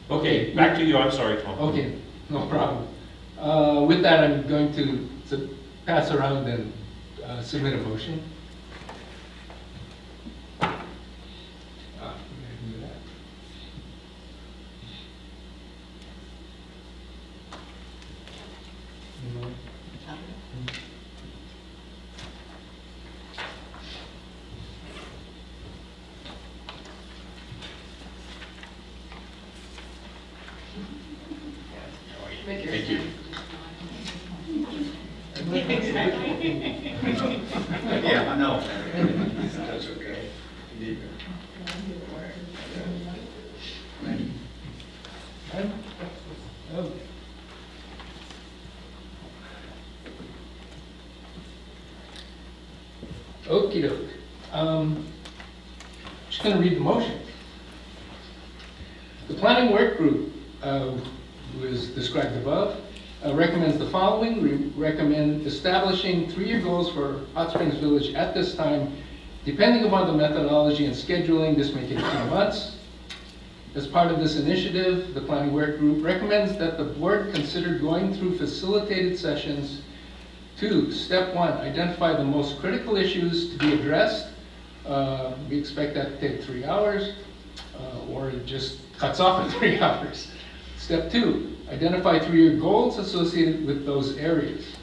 Okay, back to you, I'm sorry, Tom. Okay, no problem. With that, I'm going to pass around and submit a motion. I'm gonna do that. Thank you. Yeah, I know. That's okay. Oh. Okey doke. Just gonna read the motion. The planning work group, who is described above, recommends the following. We recommend establishing 3-year goals for Hot Springs Village at this time. Depending upon the methodology and scheduling, this may take 2 months. As part of this initiative, the planning work group recommends that the board consider going through facilitated sessions. 2, step 1, identify the most critical issues to be addressed. We expect that to take 3 hours, or it just cuts off at 3 hours. Step 2, identify 3-year goals associated with those areas.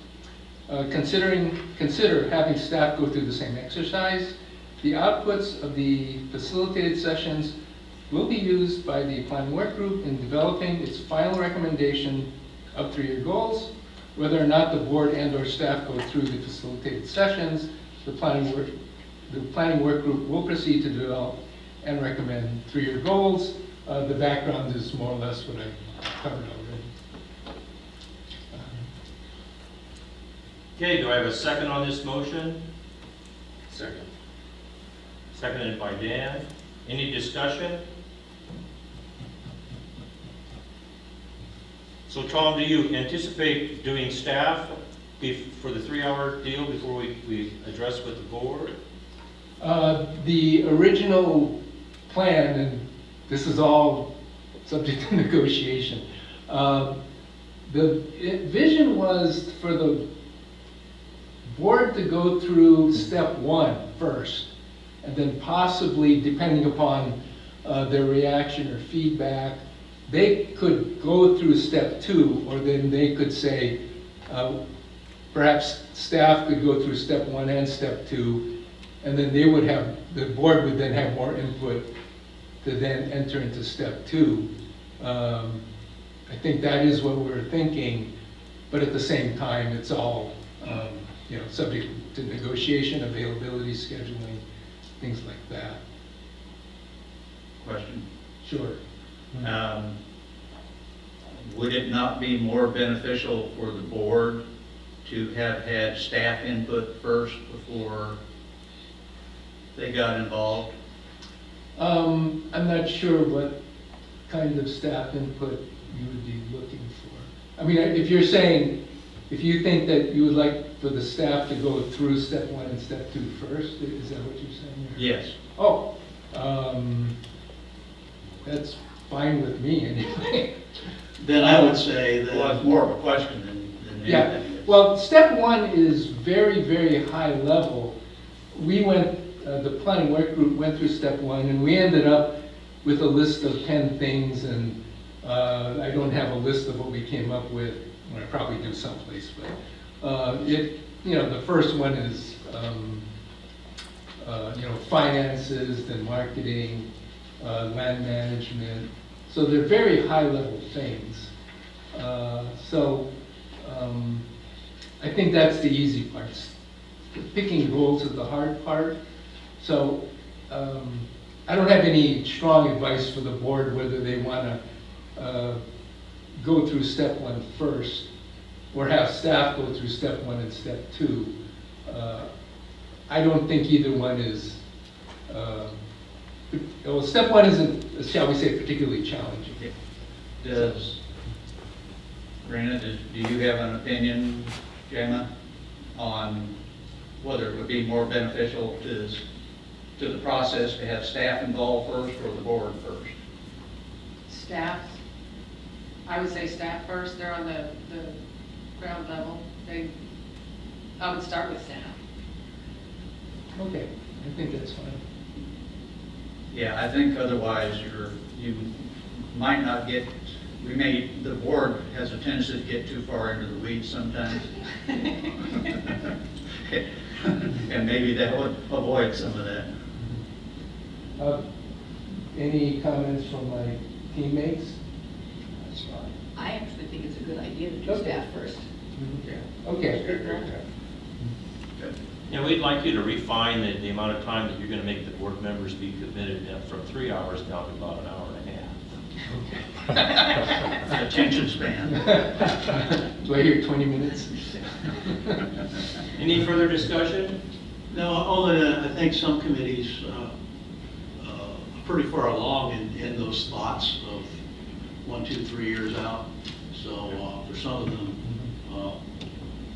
Consider having staff go through the same exercise. The outputs of the facilitated sessions will be used by the planning work group in developing its final recommendation of 3-year goals. Whether or not the board and or staff go through the facilitated sessions, the planning work group will proceed to develop and recommend 3-year goals. The background is more or less what I covered already. Okay, do I have a second on this motion? Second. Seconded by Dan. Any discussion? So Tom, do you anticipate doing staff for the 3-hour deal before we address with the board? The original plan, and this is all subject to negotiation, the vision was for the board to go through step 1 first, and then possibly, depending upon their reaction or feedback, they could go through step 2, or then they could say, perhaps staff could go through step 1 and step 2, and then the board would then have more input to then enter into step 2. I think that is what we're thinking, but at the same time, it's all subject to negotiation, availability, scheduling, things like that. Question. Sure. Would it not be more beneficial for the board to have had staff input first before they got involved? I'm not sure what kind of staff input you would be looking for. I mean, if you're saying, if you think that you would like for the staff to go through step 1 and step 2 first, is that what you're saying? Yes. Oh, that's fine with me anyway. Then I would say that it's more of a question than Yeah, anything. well, step 1 is very, very high level. We the planning work group went through step 1, and we ended up with a list of 10 things, and I don't have a list of what we came up with. Well, I probably do someplace, but the first one is finances, then marketing, land management. So they're very high level things. I think that's the easy part. Picking goals is the hard part. So I don't have any strong advice for the board whether they want to go through step 1 first, or have staff go through step 1 and step 2. I don't think either one is, step 1 isn't, shall we say, particularly challenging. Brenda, do you have an opinion, Gemma, on whether it would be more beneficial to the process to have staff involved first or the board first? Staff I would say staff first, they're on the ground level. I would start with staff. Okay, I think that's fine. Yeah, I think otherwise you might not get, the board has a tendency to get too far into the weeds sometimes. And maybe that would avoid some of that. Any comments from my teammates? That's fine. I actually think it's a good idea to do Okay. staff first. Okay. Good. And we'd like you to refine the amount of time that you're gonna make the board members be committed from 3 hours down to about an hour and a half. Attention span. Do I hear 20 minutes? Any further discussion? No, only that I think some committees are pretty far along in those thoughts of 1, 2, 3 years out. So for some of them,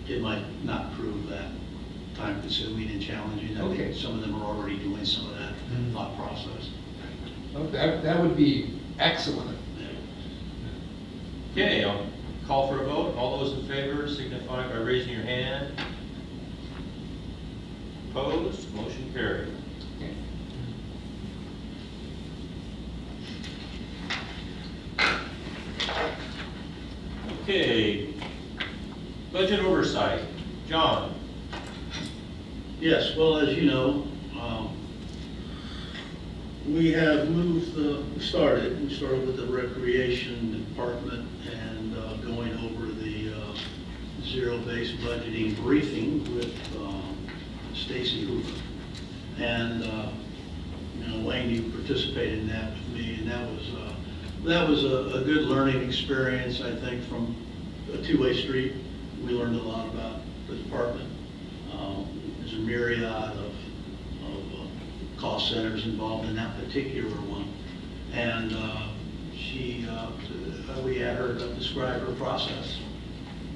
it might not prove that time consuming and challenging. I Okay. think some of them are already doing some of that thought process. That would be excellent. Okay, I'll call for a vote. All those in favor signify by raising your hand. Opposed, motion carried. Okay. Okay, budget oversight. John? Yes, well, as you know, we have we started with the recreation department and going over the zero-based budgeting briefing with Stacy Hoover. And, Wayne, you participated in that with me, and that was a good learning experience, I think, from a two-way street. We learned a lot about the department. There's a myriad of cost centers involved in that particular one. And we had her describe her process.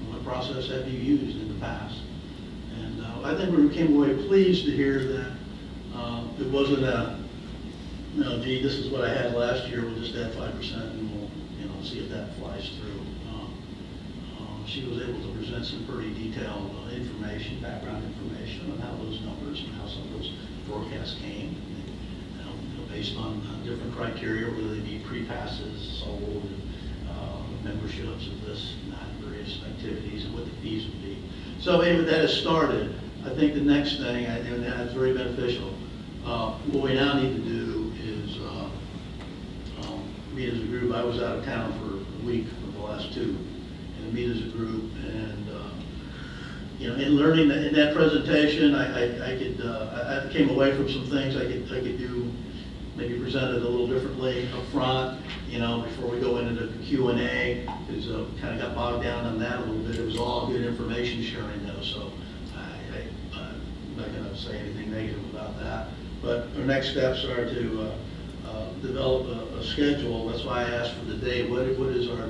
What process have you used in the past? And I think we came away pleased to hear that it wasn't gee, this is what I had last year, we'll just add 5% and we'll see if that flies through. She was able to present some pretty detailed information, background information on how those numbers and how some of those forecasts came, based on different criteria, whether they be pre-passes, sold, memberships of this and that, various activities, and what the fees would be. So anyway, that has started. I think the next thing, and that's very beneficial, what we now need to do is meet as a group. I was out of town for a week for the last two, and meet as a group, and in learning in that presentation, I came away from some things I could do, maybe present it a little differently up front, before we go into the Q&A, because kind of got bogged down on that a little bit. It was all good information sharing though, so I'm not going to say anything negative about that. But our next steps are to develop a schedule. That's why I asked for the date. What is our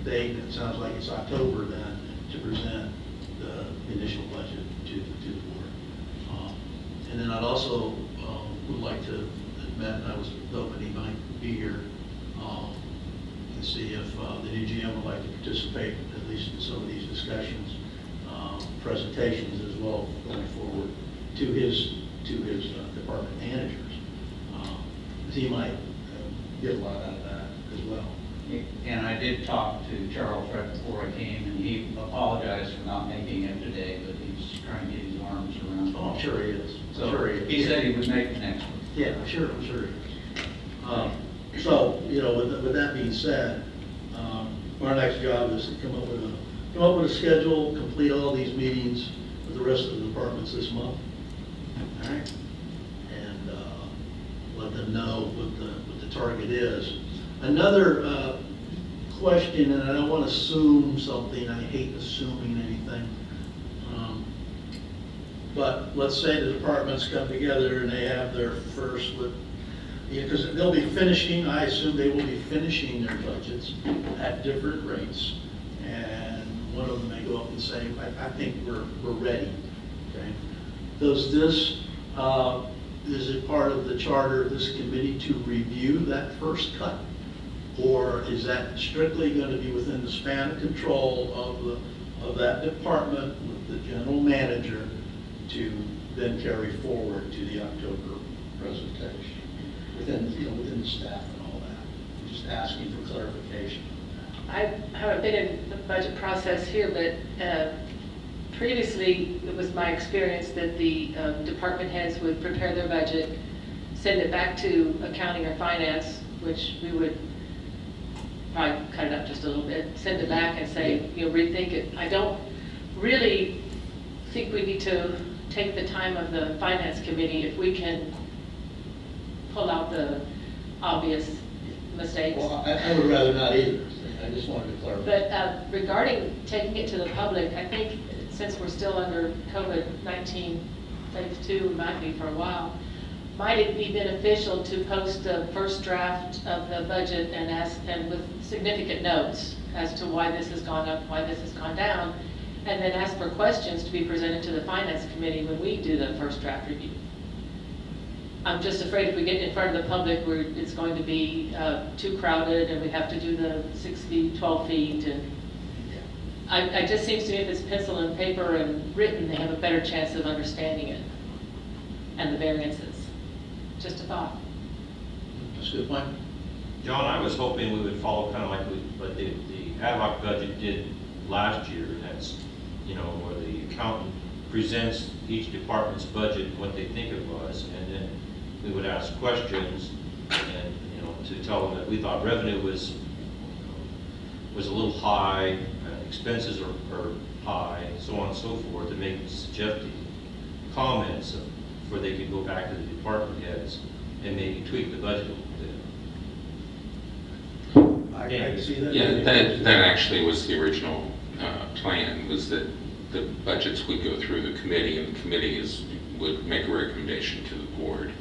date? It sounds like it's October then, to present the initial budget to the board. And then I'd also would like to admit, and I was hoping he might be here, and see if the new GM would like to participate at least in some of these discussions, presentations as well going forward to his department managers. He might get a lot out of that as well. And I did talk to Charles right before I came, and he apologized for not making it today, but he's trying to get his arms around it. Oh, I'm sure he is. So Sure he is. he said he would make the next one. Yeah, I'm sure he is. So, with that being said, our next job is to come up with a schedule, complete all these meetings with the rest of the departments this month. All right? And let them know what the target is. Another question, and I don't want to assume something, I hate assuming anything. But let's say the departments come together and they have their first, because they'll be finishing, I assume they will be finishing their budgets at different rates. And one of them may go up and say, I think we're ready, okay? Does this, is it part of the charter of this committee to review that first cut Or is that strictly going to be within the span of control of that department with the general manager to then carry forward to the October presentation? Within the staff and all that. I'm just asking for clarification on I haven't been in the budget process here, but previously, it was my experience that the department heads would prepare their budget, send it back to accounting or finance, which we would probably cut it up just a little bit, send it back and say, rethink it. I don't really think we need to take the time of the finance committee if we can pull out the obvious that. mistakes. Well, I would rather not either. I just wanted to clarify. But regarding taking it to the public, I think since we're still under COVID-19 phase 2, we might be for a while, might it be beneficial to post a first draft of the budget and with significant notes as to why this has gone up, why this has gone down, and then ask for questions to be presented to the finance committee when we do the first draft review. I'm just afraid if we get in front of the public, it's going to be too crowded and we have to do the 6 feet, 12 feet. And I just seems to me if it's pencil and paper and written, they have a better chance of understanding it and the variances. Just a thought. That's a good point. John, I was hoping we would follow kind of like what the ad hoc budget did last year. That's, where the accountant presents each department's budget and what they think it was, and then we would ask questions and, to tell them that we thought revenue was a little high, expenses are high, so on and so forth, to make suggested comments where they could go back to the department heads and maybe tweak the budget a little bit. I can see that. Yeah, that actually was the original plan, was that the budgets would go through the committee, and the committee would make a recommendation to the board.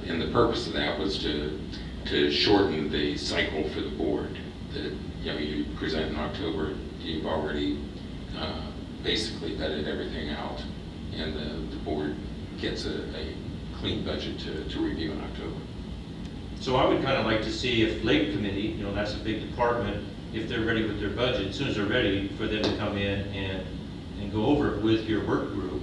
And the purpose of that was to shorten the cycle for the board. That, you present in October, you've already basically vetted everything out, and the board gets a clean budget to review in October. So I would kind of like to see if Lake Committee, that's a big department, if they're ready with their budget, as soon as they're ready, for them to come in and go over it with your work group,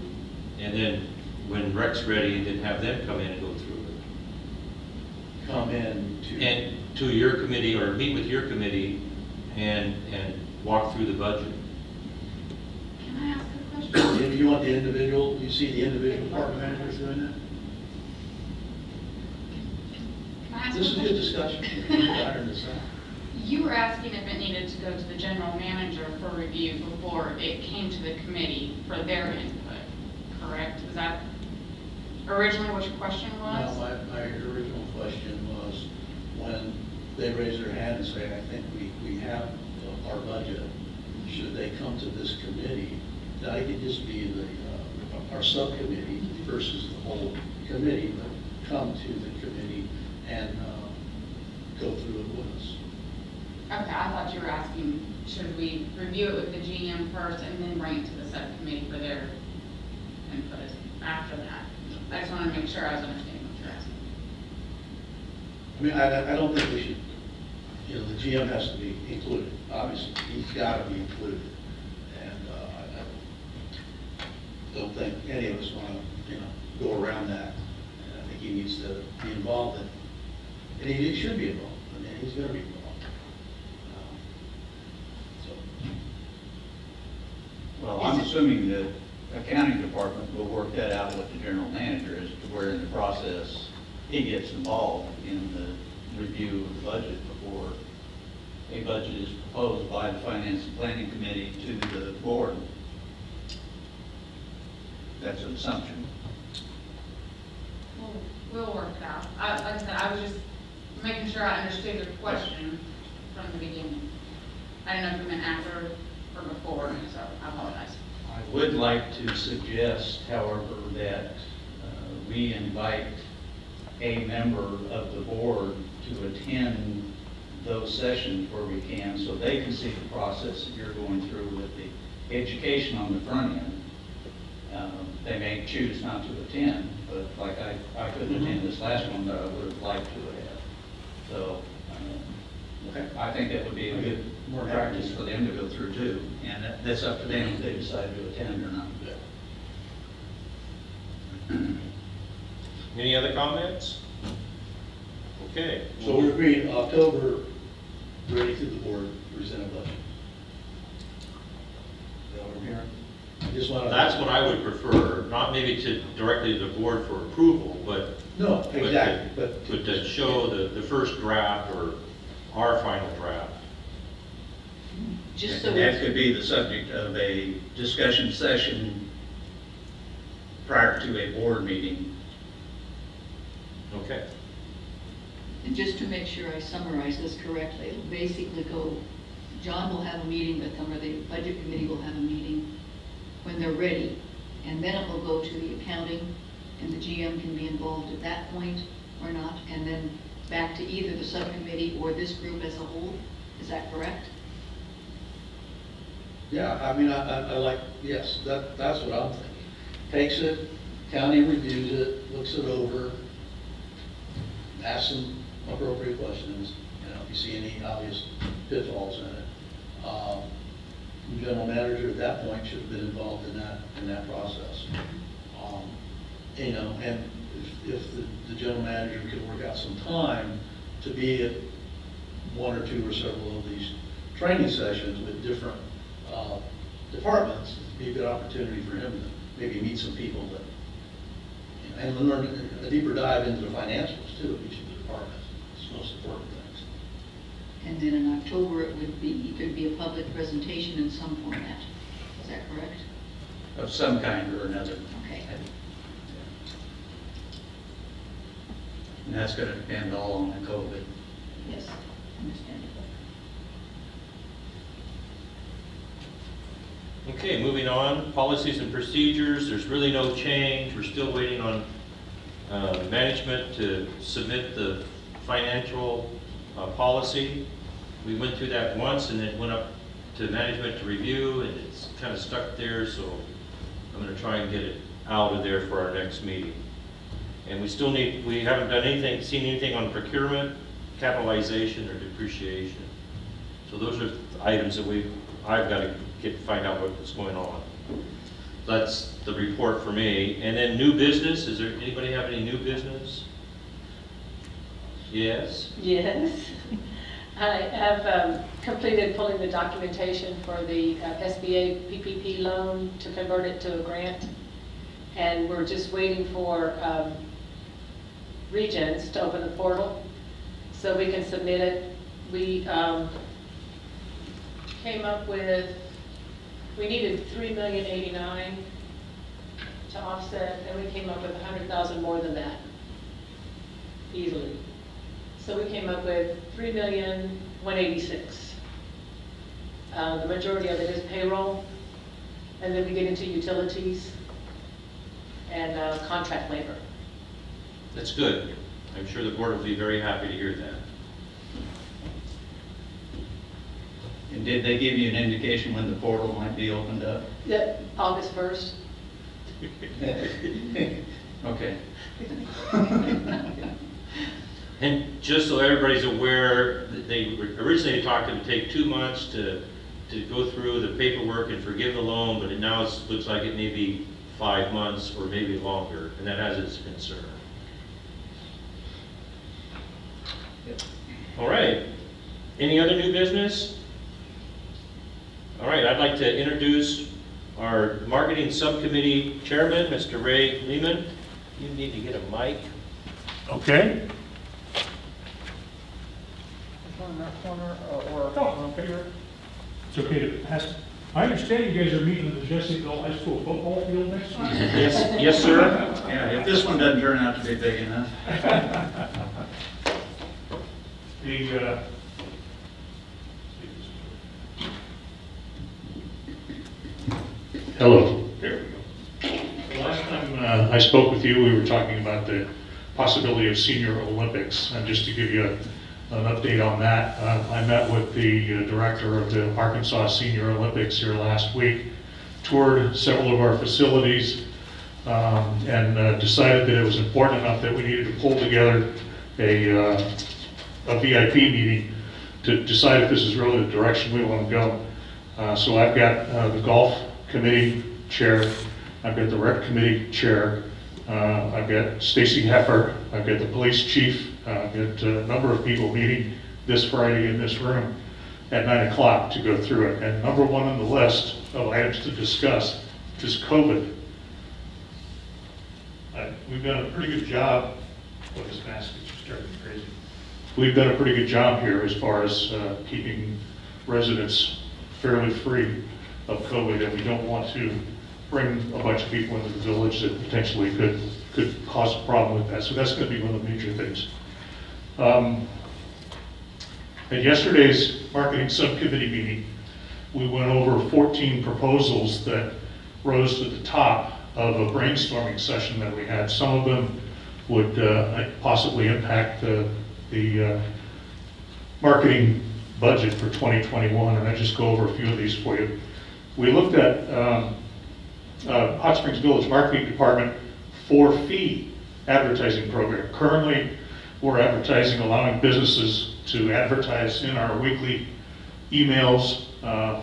and then when Rec's ready, then have them come in and go through it. Come in to. And to your committee, or meet with your committee, and walk through the budget. Can I ask a question? If you want the individual, you see the individual department managers doing that? Can I ask This a is a good discussion. I understand. You were asking if it needed to go to the general manager for review before it came to the committee for their input, correct? Is that originally what your question was? No, my original question was, when they raise their hand and say, I think we have our budget, should they come to this committee? That it could just be our subcommittee versus the whole committee, but come to the committee and go through it with us. Okay, I thought you were asking, should we review it with the GM first and then bring it to the subcommittee for their input after that? I just want to make sure I was understanding what you're asking. I mean, I don't think we should, the GM has to be included, obviously, he's got to be included. And I don't think any of us want to, go around that. And I think he needs to be involved in, and he should be involved, and he's going to be involved. Well, I'm assuming that accounting department will work that out with the general manager as to where in the process he gets involved in the review of the budget before a budget is proposed by the Finance and Planning Committee to the board. That's an assumption. We'll work it out. Like I said, I was just making sure I understood your question from the beginning. I didn't know if you meant after or before, so I apologize. I would like to suggest, however, that we invite a member of the board to attend those sessions where we can, so they can see the process that you're going through with the education on the front end. They may choose not to attend, but like I couldn't attend this last one, but I would have liked to have. So Okay. I think that would be a good more practice for them to go through too, and that's up to them if they decide to attend or not. Any other comments? Okay. So we're agreeing October, ready to the board, present a budget. Is that what I'm hearing? I just want to. That's what I would prefer, not maybe to directly to the board for approval, but. No, but to- exactly, but. But to show the first draft or our final draft. Just so And that could be the subject of a discussion session prior to a board meeting. Okay. And just to make sure I summarize this correctly, it'll basically go, John will have a meeting with them, or the budget committee will have a meeting when they're ready, and then it will go to the accounting, and the GM can be involved at that point or not, and then back to either the subcommittee or this group as a whole. Is that correct? Yeah, I mean, I like, yes, that's what I'm thinking. Takes it, county reviews it, looks it over, asks some appropriate questions, you know, if you see any obvious pitfalls in it. The general manager at that point should have been involved in that process. You know, and if the general manager could work out some time to be at one or two or several of these training sessions with different departments, it'd be a good opportunity for him to maybe meet some people that, you know, and learn a deeper dive into the financials too of each of the departments. It's the most important things. And then in October, it would be, there'd be a public presentation in some format. Is that correct? Of some kind or another. Okay. And that's gonna depend all on the COVID. Yes, understandable. Okay, moving on, policies and procedures, there's really no change. We're still waiting on management to submit the financial policy. We went through that once and it went up to management to review, and it's kind of stuck there, so I'm going to try and get it out of there for our next meeting. And we haven't done anything, seen anything on procurement, capitalization, or depreciation. So those are items that I've got to find out what's going on. That's the report for me. And then new business, is there, anybody have any new business? Yes? Yes. I have completed pulling the documentation for the SBA PPP loan to convert it to a grant. And we're just waiting for Regions to open the portal so we can submit it. We came up with, we needed $3,089,000 to offset, and we came up with 100,000 more than that, easily. So we came up with $3,186,000. The majority of it is payroll, and then we get into utilities and contract labor. That's good. I'm sure the board will be very happy to hear that. And did they give you an indication when the portal might be opened up? Yeah, August 1st. Okay. And just so everybody's aware, they originally talked it would take 2 months to go through the paperwork and forgive the loan, but now it looks like it may be 5 months or maybe longer, and that has its concern. All right. Any other new business? All right, I'd like to introduce our marketing subcommittee chairman, Mr. Ray Lehman. You need to get a mic. Okay. On that corner, or on paper. It's okay to pass. I understand you guys are meeting at the Jessica High School football field next time? Yes, sir. Yeah, if this one doesn't turn out to be big enough. Hello. There we go. The last time I spoke with you, we were talking about the possibility of senior Olympics. And just to give you an update on that, I met with the director of the Arkansas Senior Olympics here last week, toured several of our facilities, and decided that it was important enough that we needed to pull together a VIP meeting to decide if this is really the direction we want to go. So I've got the golf committee chair, I've got the rec committee chair, I've got Stacy Heffer, I've got the police chief, I've got a number of people meeting this Friday in this room at 9 o'clock to go through it. And number one on the list of items to discuss is COVID. We've done a pretty good job. Well, this mask is just driving me crazy. We've done a pretty good job here as far as keeping residents fairly free of COVID, and we don't want to bring a bunch of people into the village that potentially could cause a problem with that. So that's going to be one of the major things. At yesterday's marketing subcommittee meeting, we went over 14 proposals that rose to the top of a brainstorming session that we had. Some of them would possibly impact the marketing budget for 2021, and I just go over a few of these for you. We looked at Hot Springs Village Marketing Department for-fee advertising program. Currently, we're advertising, allowing businesses to advertise in our weekly emails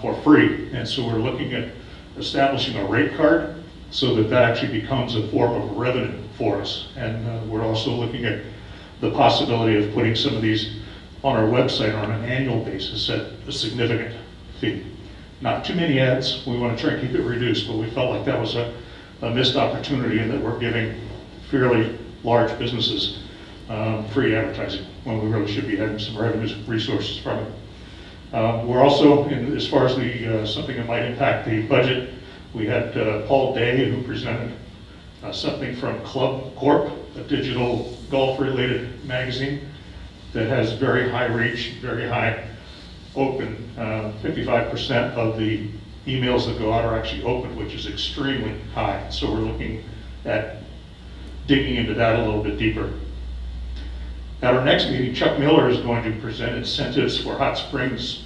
for free. And so we're looking at establishing a rate card so that that actually becomes a form of revenue for us. And we're also looking at the possibility of putting some of these on our website on an annual basis at a significant fee. Not too many ads, we want to try and keep it reduced, but we felt like that was a missed opportunity and that we're giving fairly large businesses free advertising when we really should be having some revenue resources from it. We're also, as far as something that might impact the budget, we had Paul Day, who presented something from Club Corp, a digital golf-related magazine that has very high reach, very high open. 55% of the emails that go out are actually open, which is extremely high. So we're looking at digging into that a little bit deeper. At our next meeting, Chuck Miller is going to present incentives for Hot Springs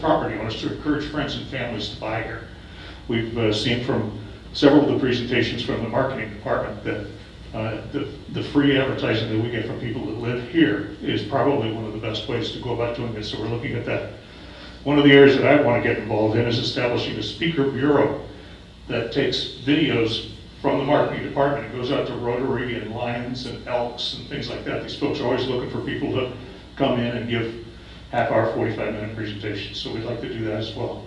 property owners to encourage friends and families to buy here. We've seen from several of the presentations from the marketing department that the free advertising that we get from people that live here is probably one of the best ways to go about doing this, so we're looking at that. One of the areas that I want to get involved in is establishing a speaker bureau that takes videos from the marketing department. It goes out to Rotary and Lions and Elks and things like that. These folks are always looking for people to come in and give half-hour, 45-minute presentations, so we'd like to do that as well.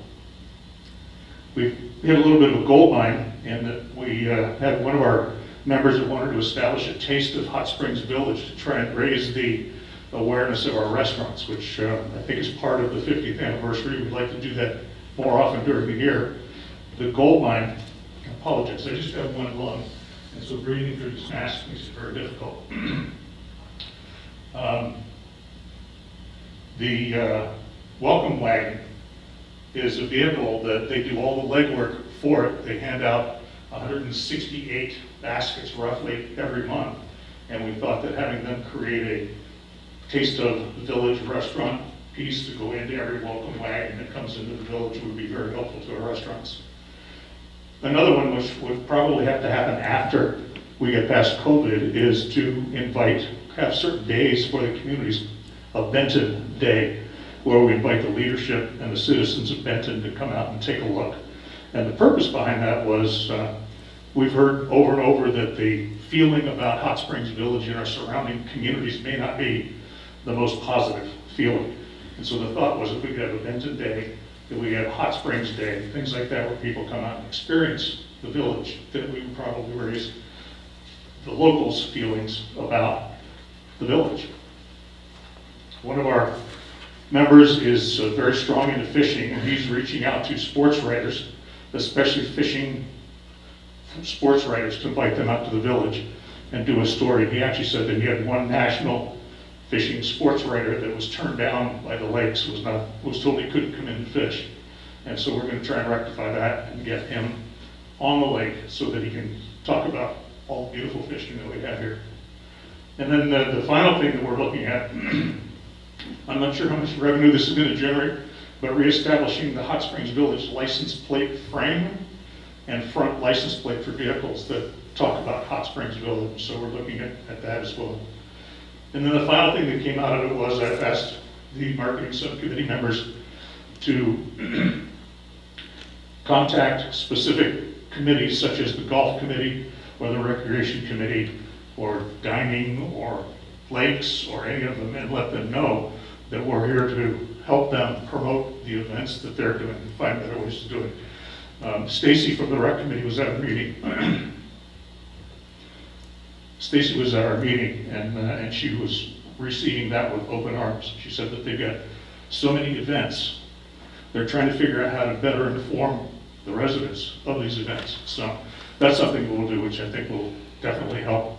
We've hit a little bit of a gold mine in that we had one of our members that wanted to establish a Taste of Hot Springs Village to try and raise the awareness of our restaurants, which I think is part of the 50th anniversary. We'd like to do that more often during the year. The gold mine, I apologize, I just have one lung, and so breathing through this mask makes it very difficult. The welcome wagon is a vehicle that they do all the legwork for it. They hand out 168 baskets roughly every month, and we thought that having them create a Taste of the Village restaurant piece to go into every welcome wagon that comes into the village would be very helpful to our restaurants. Another one, which would probably have to happen after we get past COVID, is to have certain days for the communities, a Benton Day, where we invite the leadership and the citizens of Benton to come out and take a look. And the purpose behind that was we've heard over and over that the feeling about Hot Springs Village and our surrounding communities may not be the most positive feeling. And so the thought was if we could have a Benton Day, that we have Hot Springs Day, things like that where people come out and experience the village, that we would probably raise the locals' feelings about the village. One of our members is very strong into fishing, and he's reaching out to sports writers, especially fishing sports writers, to invite them out to the village and do a story. He actually said that he had one national fishing sports writer that was turned down by the lakes, was told he couldn't come in and fish. And so we're going to try and rectify that and get him on the lake so that he can talk about all the beautiful fishing that we have here. And then the final thing that we're looking at, I'm not sure how much revenue this is going to generate, but reestablishing the Hot Springs Village license plate frame and front license plate for vehicles that talk about Hot Springs Village. So we're looking at that as well. And then the final thing that came out of it was I asked the marketing subcommittee members to contact specific committees such as the golf committee or the recreation committee or dining or lakes or any of them, and let them know that we're here to help them promote the events that they're doing and find better ways to do it. Stacy from the rec committee was at a meeting. Stacy was at our meeting, and she was receiving that with open arms. She said that they've got so many events. They're trying to figure out how to better inform the residents of these events. So that's something we'll do, which I think will definitely help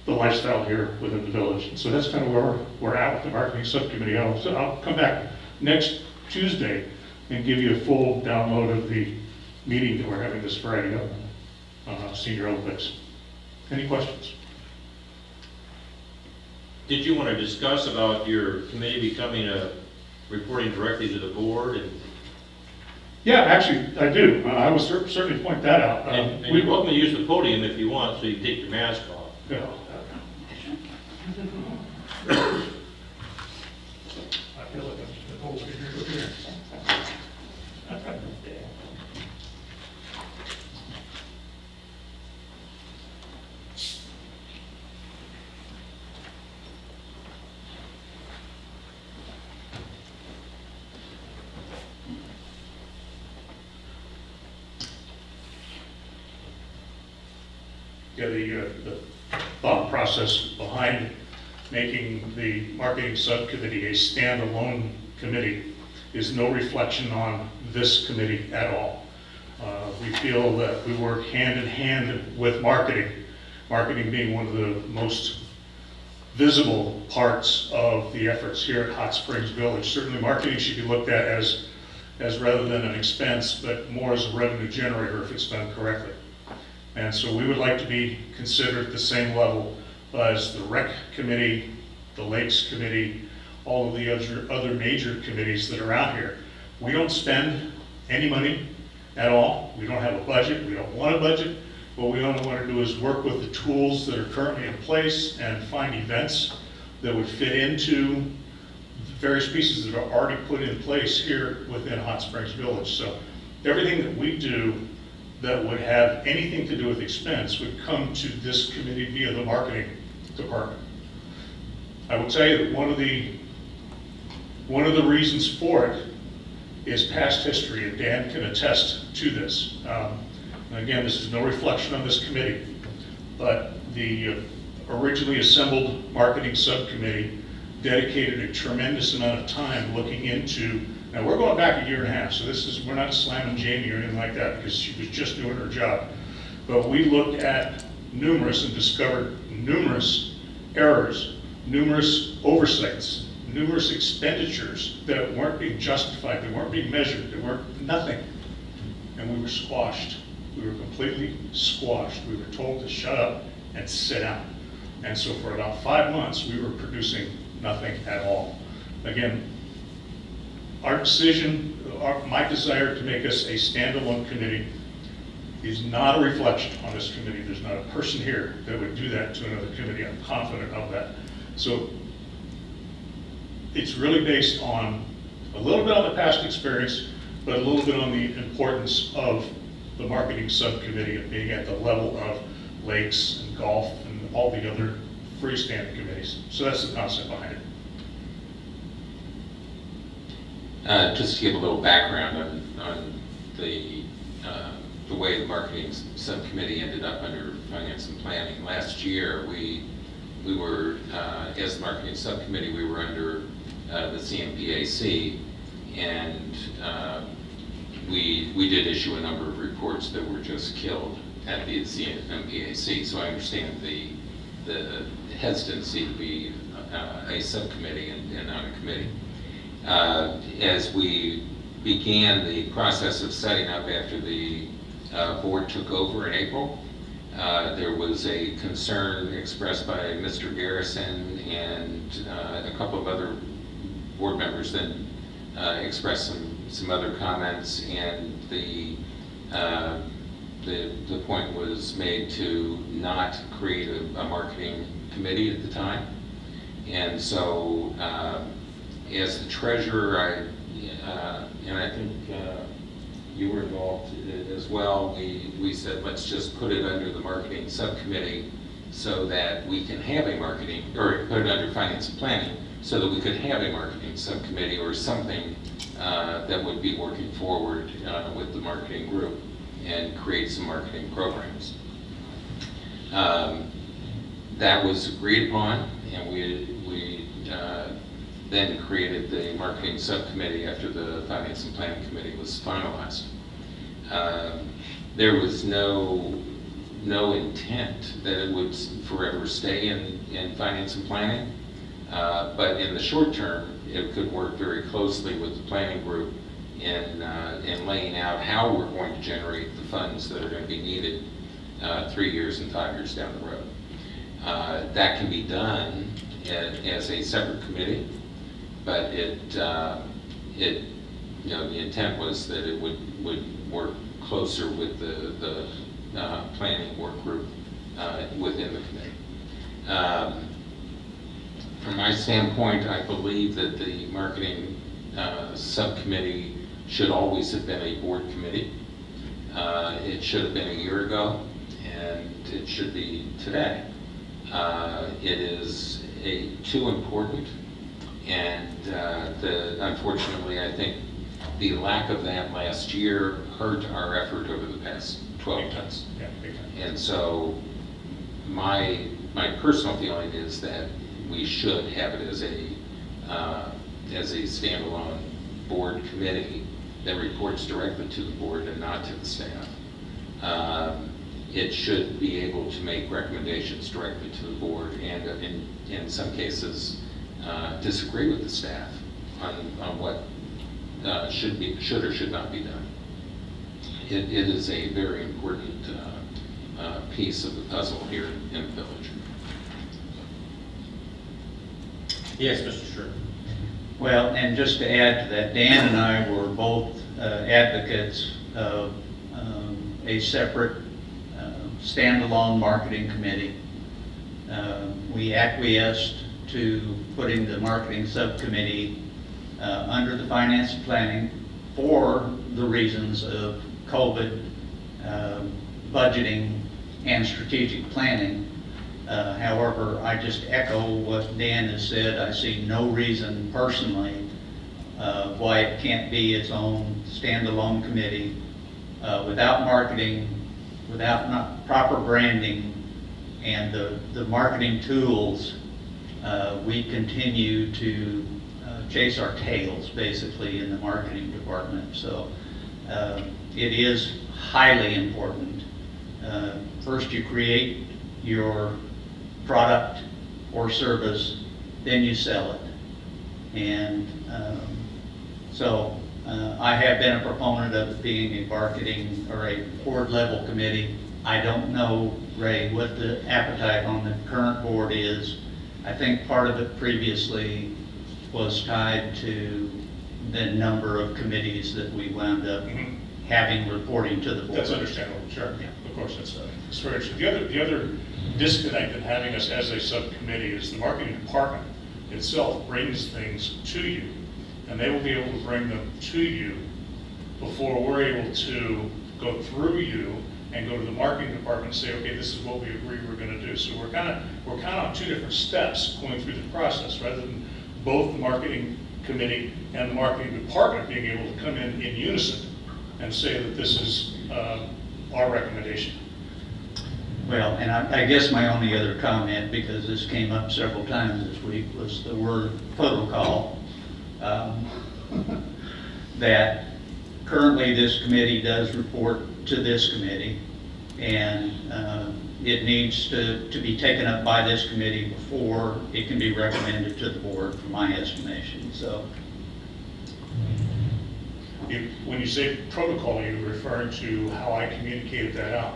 the lifestyle here within the village. So that's kind of where we're at with the marketing subcommittee. I'll come back next Tuesday and give you a full download of the meeting that we're having this Friday on Senior Olympics. Any questions? Did you want to discuss about your committee reporting directly to the board? Yeah, actually, I do. I will certainly point that out. And you're welcome to use the podium if you want, so you can take your mask off. Yeah. I feel like I'm over here. Yeah, the thought process behind making the marketing subcommittee a standalone committee is no reflection on this committee at all. We feel that we work hand in hand with marketing, marketing being one of the most visible parts of the efforts here at Hot Springs Village. Certainly marketing should be looked at as rather than an expense, but more as a revenue generator if it's done correctly. And so we would like to be considered at the same level as the rec committee, the lakes committee, all of the other major committees that are out here. We don't spend any money at all. We don't have a budget. We don't want a budget. What we only want to do is work with the tools that are currently in place and find events that would fit into the various pieces that are already put in place here within Hot Springs Village. So everything that we do that would have anything to do with expense would come to this committee via the marketing department. I will tell you that one of the reasons for it is past history, and Dan can attest to this. And again, this is no reflection on this committee, but the originally assembled marketing subcommittee dedicated a tremendous amount of time looking into. Now, we're going back a year and a half, so we're not slamming Jamie or anything like that because she was just doing her job. But we looked at numerous and discovered numerous errors, numerous oversights, numerous expenditures that weren't being justified, they weren't being measured, they weren't nothing. And we were squashed. We were completely squashed. We were told to shut up and sit down. And so for about 5 months, we were producing nothing at all. Again, our decision, my desire to make us a standalone committee is not a reflection on this committee. There's not a person here that would do that to another committee. I'm confident of that. So it's really based on a little bit on the past experience, but a little bit on the importance of the marketing subcommittee and being at the level of lakes and golf and all the other freestanding committees. So that's the concept behind it. Just to give a little background on the way the marketing subcommittee ended up under finance and planning. Last year, we were, as the marketing subcommittee, we were under the CMPAC, and we did issue a number of reports that were just killed at the CMPAC. So I understand the hesitancy to be a subcommittee and not a committee. As we began the process of setting up after the board took over in April, there was a concern expressed by Mr. Garrison, and a couple of other board members then expressed some other comments, and the point was made to not create a marketing committee at the time. And so, as the treasurer, and I think you were involved as well, we said, let's just put it under the marketing subcommittee so that we can have a marketing, or put it under finance and planning, so that we could have a marketing subcommittee or something that would be working forward with the marketing group and create some marketing programs. That was agreed upon, and we then created the marketing subcommittee after the finance and planning committee was finalized. There was no intent that it would forever stay in finance and planning, but in the short term, it could work very closely with the planning group in laying out how we're going to generate the funds that are going to be needed 3 years and 5 years down the road. That can be done as a separate committee, but the intent was that it would work closer with the planning work group within the committee. From my standpoint, I believe that the marketing subcommittee should always have been a board committee. It should have been a year ago, and it should be today. It is too important, and unfortunately, I think the lack of that last year hurt our effort over the past 12 months. Yeah, big time. And so my personal feeling is that we should have it as a standalone board committee that reports directly to the board and not to the staff. It should be able to make recommendations directly to the board, and in some cases disagree with the staff on what should or should not be done. It is a very important piece of the puzzle here in the village. Yes, Mr. Sherman. Well, and just to add to that, Dan and I were both advocates of a separate standalone marketing committee. We acquiesced to putting the marketing subcommittee under the finance and planning for the reasons of COVID, budgeting, and strategic planning. However, I just echo what Dan has said. I see no reason personally why it can't be its own standalone committee without marketing, without proper branding, and the marketing tools. We continue to chase our tails basically in the marketing department. So it is highly important. First you create your product or service, then you sell it. And so I have been a proponent of it being a marketing or a board level committee. I don't know, Ray, what the appetite on the current board is. I think part of it previously was tied to the number of committees that we wound up having reporting to the board. That's understandable, sure. Yeah. Of course, that's very interesting. The other disconnect in having us as a subcommittee is the marketing department itself brings things to you, and they will be able to bring them to you before we're able to go through you and go to the marketing department and say, okay, this is what we agree we're going to do. So we're kind of on two different steps going through the process, rather than both the marketing committee and the marketing department being able to come in unison and say that this is our recommendation. Well, and I guess my only other comment, because this came up several times this week, was the word protocol. That currently this committee does report to this committee, and it needs to be taken up by this committee before it can be recommended to the board, from my estimation. So When you say protocol, you're referring to how I communicated that out.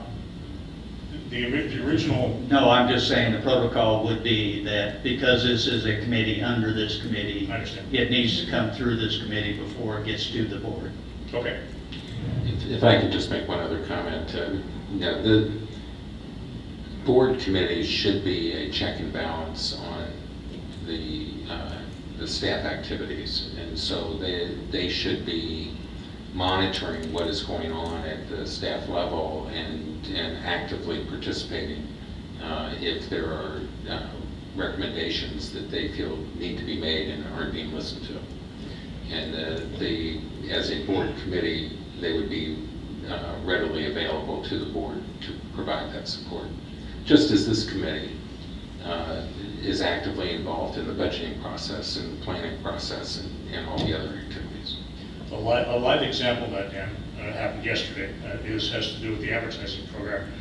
The original. no, I'm just saying the protocol would be that because this is a committee under this committee, I understand. it needs to come through this committee before it gets to the board. Okay. If I could just make one other comment, the board committees should be a check and balance on the the staff activities. And so they should be monitoring what is going on at the staff level and actively participating if there are recommendations that they feel need to be made and aren't being listened to. And as a board committee, they would be readily available to the board to provide that support. Just as this committee is actively involved in the budgeting process and the planning process and all the other activities. A live example of that, Dan, happened yesterday, has to do with the advertising program.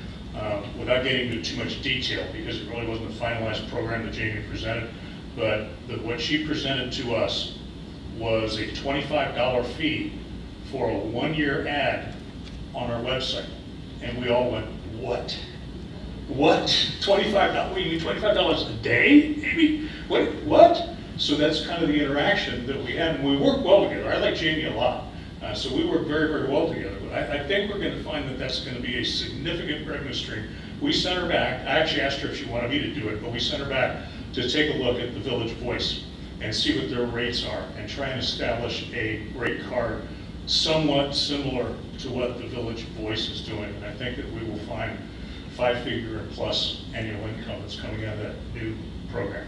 Without getting into too much detail, because it really wasn't a finalized program that Jamie presented, but what she presented to us was a $25 fee for a one-year ad on our website. And we all went, what? What? $25? What do you mean, $25 a day, maybe? What? So that's kind of the interaction that we had, and we work well together. I like Jamie a lot. So we work very, very well together. But I think we're going to find that that's going to be a significant revenue stream. We sent her back. I actually asked her if she wanted me to do it, but we sent her back to take a look at the Village Voice and see what their rates are and try and establish a rate card somewhat similar to what the Village Voice is doing. And I think that we will find 5-figure and plus annual income that's coming out of that new program.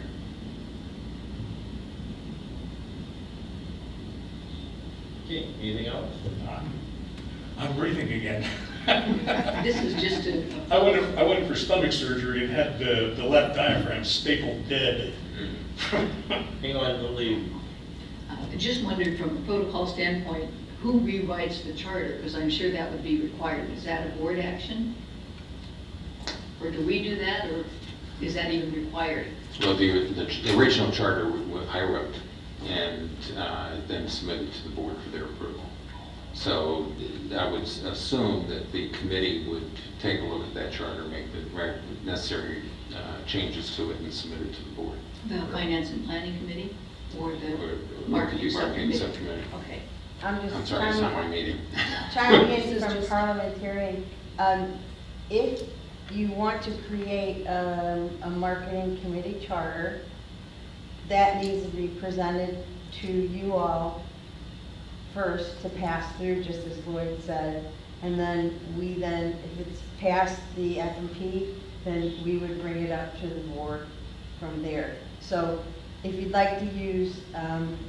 Okay, anything else? I'm breathing again. This is just a. I went for stomach surgery and had the left diaphragm stapled dead. Hang on, don't leave. I just wondered from a protocol standpoint, who rewrites the charter? Because I'm sure that would be required. Is that a board action? Or do we do that, or is that even required? Well, the original charter I wrote and then submitted to the board for their approval. So I would assume that the committee would take a look at that charter, make the necessary changes to it and submit it to the board. The Finance and Planning Committee or the Or Marketing Marketing Subcommittee? Subcommittee. Okay. I'm sorry, it's not my meeting. Chiming in from parliamentarian, if you want to create a marketing committee charter, that needs to be presented to you all first to pass through, just as Lloyd said. And then if it's past the F&P, then we would bring it up to the board from there. So if you'd like to use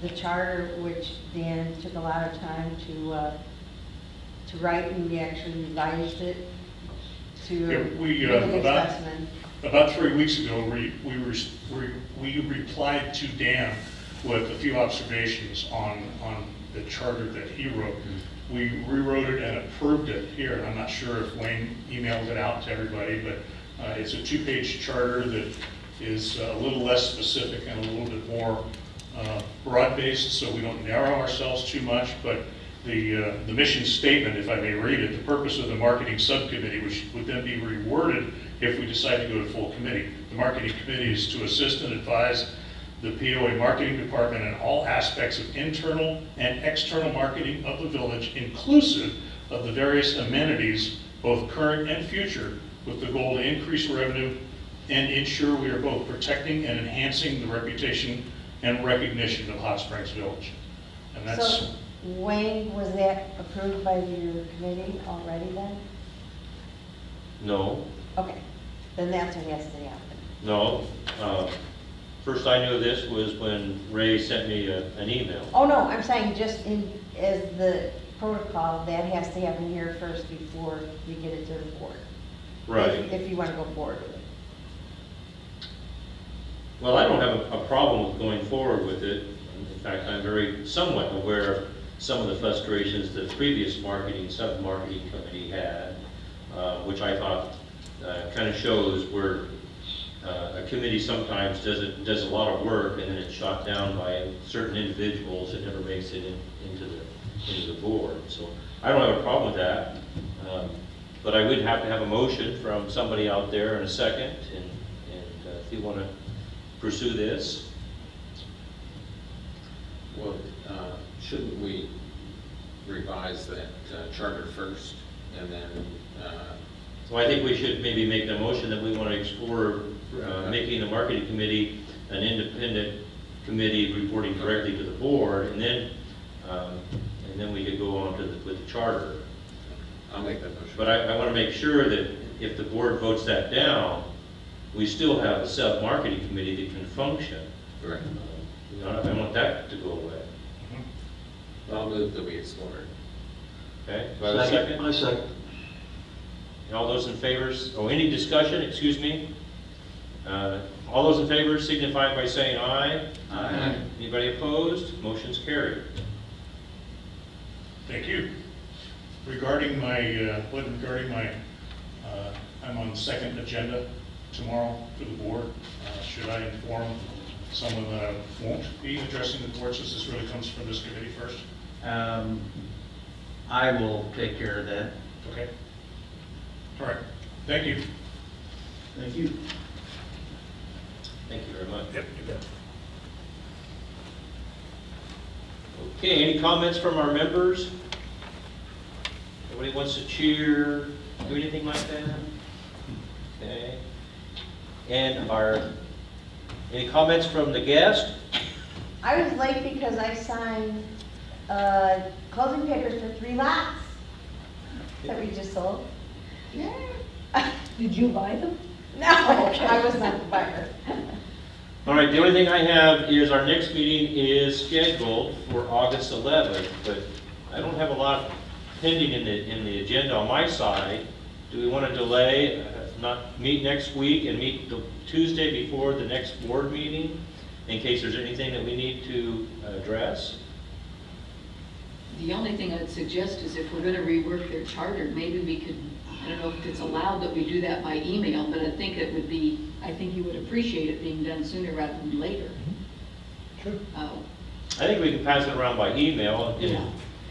the charter, which Dan took a lot of time to write, and we actually revised it to Yeah, make it a specimen. About 3 weeks ago, we replied to Dan with a few observations on the charter that he wrote. We rewrote it and approved it here. I'm not sure if Wayne emailed it out to everybody, but it's a 2-page charter that is a little less specific and a little bit more broad-based, so we don't narrow ourselves too much. But the mission statement, if I may read it, the purpose of the marketing subcommittee, which would then be reworded if we decide to go to full committee. The marketing committee is to assist and advise the POA marketing department in all aspects of internal and external marketing of the village, inclusive of the various amenities, both current and future, with the goal to increase revenue and ensure we are both protecting and enhancing the reputation and recognition of Hot Springs Village. And that's. So, Wayne, was that approved by your committee already then? No, Okay, then that's what has to happen. no. First I knew of this was when Ray sent me an email. Oh, no, I'm saying just as the protocol, that has to happen here first before we get it to the board. Right. If you want to go forward with it. Well, I don't have a problem with going forward with it. In fact, I'm somewhat aware of some of the frustrations the previous sub-marketing committee had, which I thought kind of shows where a committee sometimes does a lot of work and then it's shot down by certain individuals. It never makes it into the board. So I don't have a problem with that. But I would have to have a motion from somebody out there in a second, and if you want to pursue this. Well, shouldn't we revise that charter first and then? Well, I think we should maybe make the motion that we want to explore making the marketing committee an independent committee reporting directly to the board, and then we could go on to with the charter. I'll make that motion. But I want to make sure that if the board votes that down, we still have a sub-marketing committee that can function. Correct. You know, I don't want that to go away. I'll move that we explore it. Okay, do I have a second? I second. All those in favor, any discussion, excuse me? All those in favor signify by saying aye. Aye. Anybody opposed? Motion's carried. Thank you. Regarding my, I'm on the second agenda tomorrow for the board. Should I inform someone that I won't be addressing the board since this really comes from this committee first? I will take care of that. Okay. All right. Thank you. Thank you. Thank you very much. Yep, you bet. Okay, any comments from our members? Nobody wants to cheer, do anything like that? Okay. And any comments from the guest? I was late because I signed closing papers for 3 lots that we just sold. Did you buy them? No, I was not the buyer. All right, the only thing I have is our next meeting is scheduled for August 11th, but I don't have a lot pending in the agenda on my side. Do we want to delay, not meet next week and meet the Tuesday before the next board meeting in case there's anything that we need to address? The only thing I'd suggest is if we're gonna rework their charter, maybe we could, I don't know if it's allowed that we do that by email, but I think it would be, I think you would appreciate it being done sooner rather than later. Sure. I think we can pass it around by email. If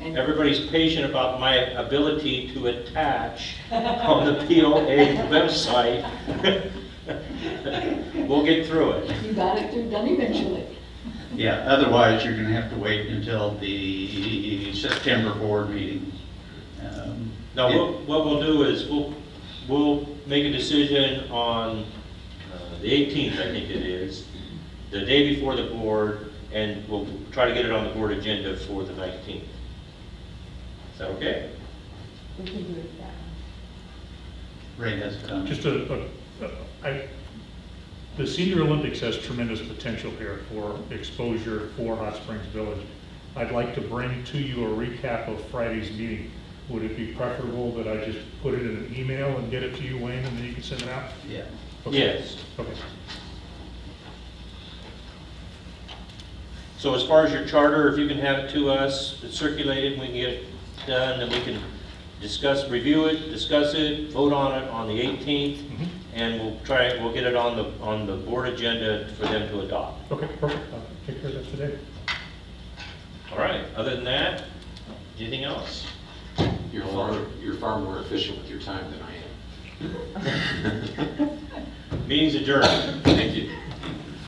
And everybody's patient about my ability to attach on the POA website, we'll get through it. you got it done eventually. Yeah, otherwise you're gonna have to wait until the September board meeting. Now, what we'll do is we'll make a decision on the 18th, I think it is, the day before the board, and we'll try to get it on the board agenda for the 19th. Is that okay? We can do it that way. Ray has a comment. Just the Senior Olympics has tremendous potential here for exposure for Hot Springs Village. I'd like to bring to you a recap of Friday's meeting. Would it be preferable that I just put it in an email and get it to you, Wayne, and then you can send it out? Yeah. Okay. Yes. Okay. So as far as your charter, if you can have it to us, it's circulated, we can get it done, then we can review it, discuss it, vote on it on the 18th, Mhm. and we'll get it on the board agenda for them to adopt. Okay, perfect. I'll take care of that today. All right, other than that, anything else? You're far more efficient with your time than I am. Meeting's adjourned.